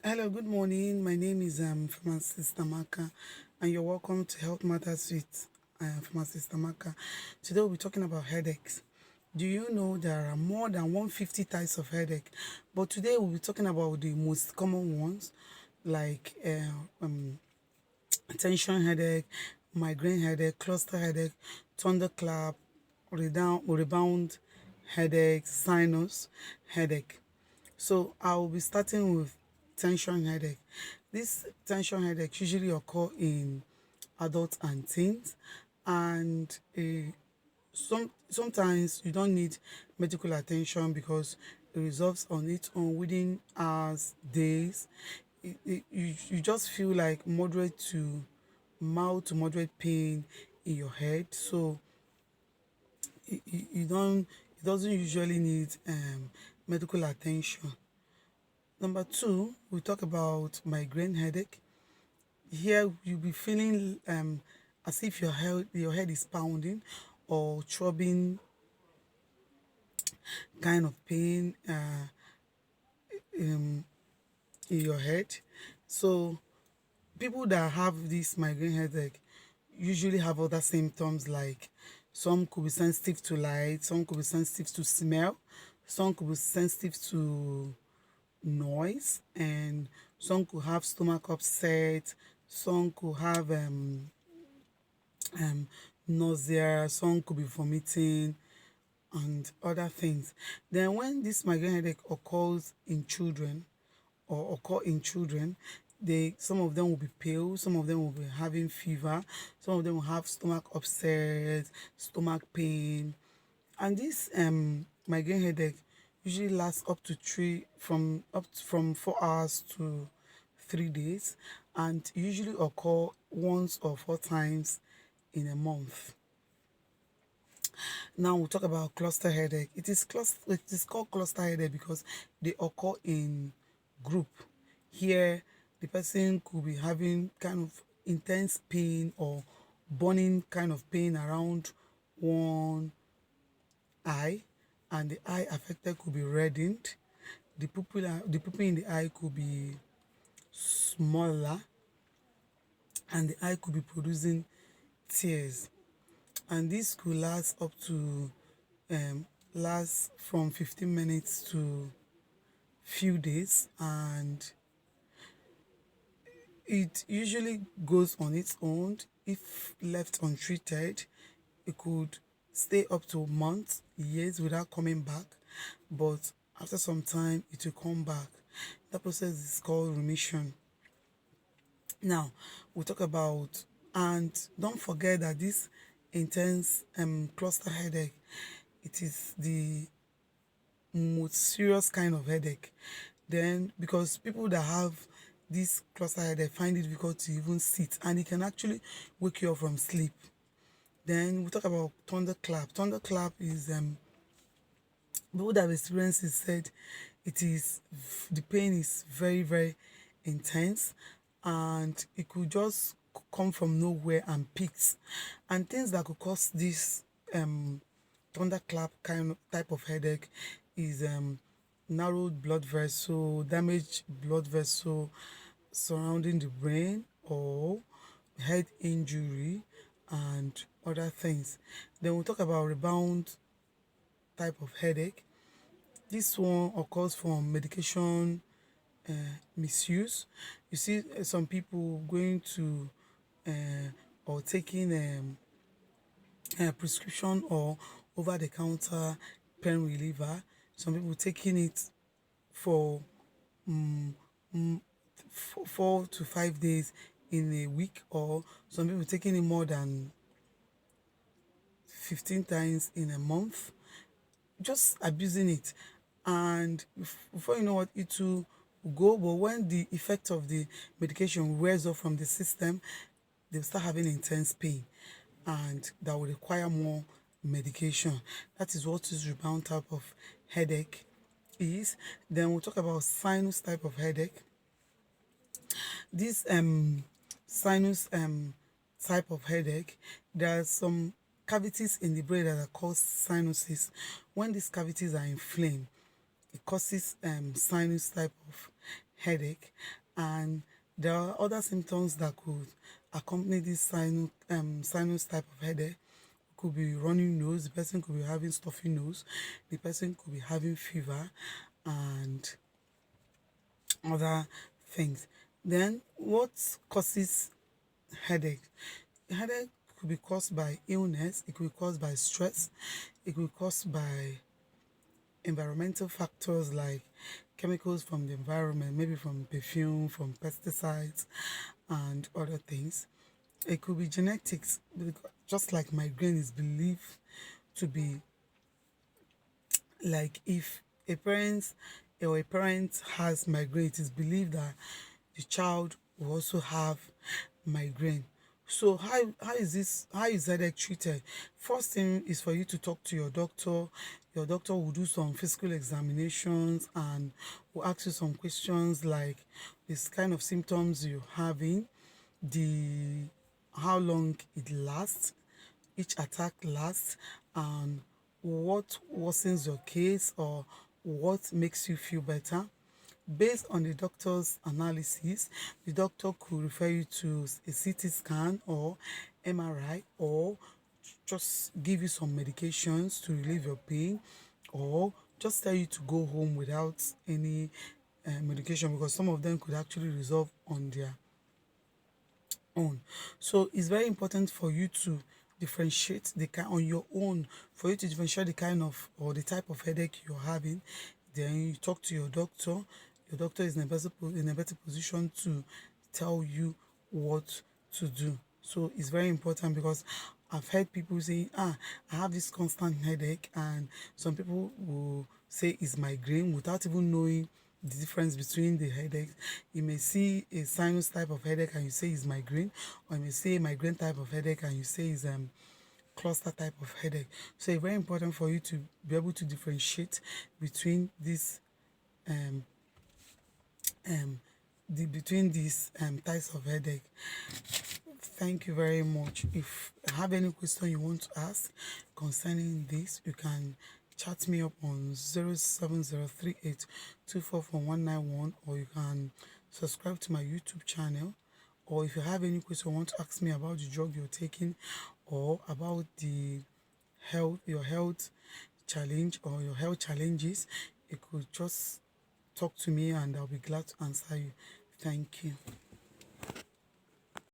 Hello, good morning. My name is Pharmacist Tamaka, and you're welcome to Health Matters with Pharmacist Tamaka. Today we'll be talking about headaches. Do you know there are more than 150 types of headache? But today we'll be talking about the most common ones, like tension headache, migraine headache, cluster headache, thunderclap, rebound headache, sinus headache. So I will be starting with tension headache. This tension headache usually occur in adults and teens, and sometimes you don't need medical attention because it resolves on its own within hours, days. You just feel like moderate to mild to moderate pain in your head. So you don't it doesn't usually need medical attention. Number two, we talk about migraine headache. Here you'll be feeling as if your head is pounding or throbbing kind of pain in your head. So people that have this migraine headache usually have other symptoms, like some could be sensitive to light, some could be sensitive to smell, some could be sensitive to noise, and some could have stomach upset, some could have um, nausea, some could be vomiting, and other things. Then, when this migraine headache occurs in children or occur in children, they some of them will be pale, some of them will be having fever, some of them will have stomach upset, stomach pain, and this migraine headache usually lasts up to from 4 hours to 3 days, and usually occur once or four times in a month. Now we'll talk about cluster headache. It is called cluster headache because they occur in group. Here, the person could be having kind of intense pain or burning kind of pain around one eye, and the eye affected could be reddened. The pupil in the eye could be smaller, and the eye could be producing tears. And this could last from 15 minutes to few days, and it usually goes on its own. If left untreated, it could stay up to months, years without coming back, but after some time it will come back. That process is called remission. Now we'll talk about, and don't forget that this intense cluster headache, it is the most serious kind of headache. Then, because people that have this cluster headache find it difficult to even sit, and it can actually wake you up from sleep. Then we talk about thunderclap. Thunderclap is people that have experienced it said the pain is very, very intense, and it could just come from nowhere and peaks. And things that could cause this um thunderclap kind of type of headache is narrowed blood vessel, damaged blood vessel surrounding the brain, or head injury, and other things. Then we'll talk about rebound type of headache. This one occurs from medication uh, misuse. You see some people going to or taking prescription or over the counter pain reliever. Some people taking it for 4 to 5 days in a week, or some people taking it more than 15 times in a month, just abusing it. And before you know what, it will go. But when the effect of the medication wears off from the system, they'll start having intense pain, and that will require more medication. That is what this rebound type of headache is. Then we'll talk about sinus type of headache. This sinus type of headache, there are some cavities in the brain that are called sinuses. When these cavities are inflamed, it causes sinus type of headache, and there are other symptoms that could accompany this sinus type of headache. Could be running nose, the person could be having stuffy nose, the person could be having fever, and other things. Then, what causes headache? Headache could be caused by illness, it could be caused by stress, it could be caused by environmental factors like chemicals from the environment, maybe from perfume, from pesticides, and other things. It could be genetics, just like migraine is believed to be like if a parent has migraine, it is believed that the child will also have migraine. So how is headache treated? First thing is for you to talk to your doctor. Your doctor will do some physical examinations and will ask you some questions like this kind of symptoms you're having, the how long it lasts, each attack lasts, and what worsens your case or what makes you feel better. Based on the doctor's analysis, the doctor could refer you to a CT scan or MRI, or just give you some medications to relieve your pain, or just tell you to go home without any medication, because some of them could actually resolve on their own. So it's very important for you to differentiate the kind on your own, for you to differentiate the kind of or the type of headache you're having. Then you talk to your doctor. Your doctor is in a better position to tell you what to do. So it's very important, because I've heard people saying, I have this constant headache, and some people will say it's migraine without even knowing the difference between the headaches. You may see a sinus type of headache and you say it's migraine, or you may see a migraine type of headache and you say it's cluster type of headache. So it's very important for you to be able to differentiate between these um, between these types of headache. Thank you very much. If you have any question you want to ask concerning this, you can chat me up on 07038244191, or you can subscribe to my YouTube channel. Or if you have any question you want to ask me about the drug you're taking, or about the your health challenge or your health challenges, you could just talk to me and I'll be glad to answer you. Thank you.